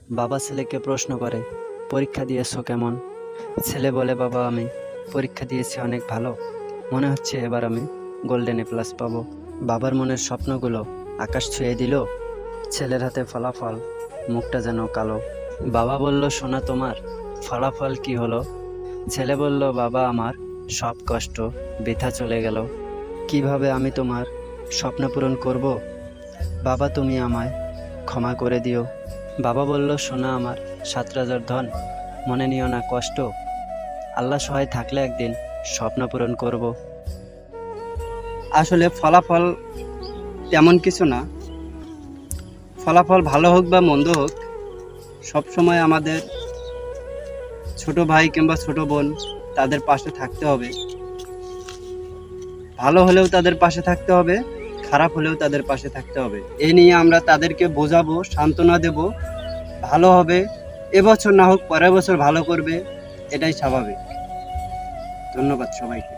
বাবা ছেলেকে প্রশ্ন করে, পরীক্ষা দিয়েছো কেমন? ছেলে বলে, বাবা আমি পরীক্ষা দিয়েছি অনেক ভালো, মনে হচ্ছে এবার আমি গোল্ডেন এ প্লাস পাবো। বাবার মনের স্বপ্নগুলো আকাশ ছুঁয়ে দিল। ছেলের হাতে ফলাফল, মুখটা যেন কালো। বাবা বলল, সোনা তোমার ফলাফল কি হলো? ছেলে বলল, বাবা আমার সব কষ্ট বৃথা চলে গেল। কিভাবে আমি তোমার স্বপ্ন পূরণ করব? বাবা তুমি আমায় ক্ষমা করে দিও। বাবা বলল, সোনা আমার 7 রাজার ধন, মনে নিও না কষ্ট, আল্লাহ সহায় থাকলে একদিন স্বপ্ন পূরণ করব। আসলে ফলাফল তেমন কিছু না। ফলাফল ভালো হোক বা মন্দ হোক, সবসময় আমাদের ছোট ভাই কিংবা ছোট বোন তাদের পাশে থাকতে হবে। ভালো হলেও তাদের পাশে থাকতে হবে, খারাপ হলেও তাদের পাশে থাকতে হবে। এই নিয়ে আমরা তাদেরকে বোঝাবো, সান্ত্বনা দেব। ভালো হবে, এবছর না হোক পরের বছর ভালো করবে, এটাই স্বাভাবিক। ধন্যবাদ সবাইকে।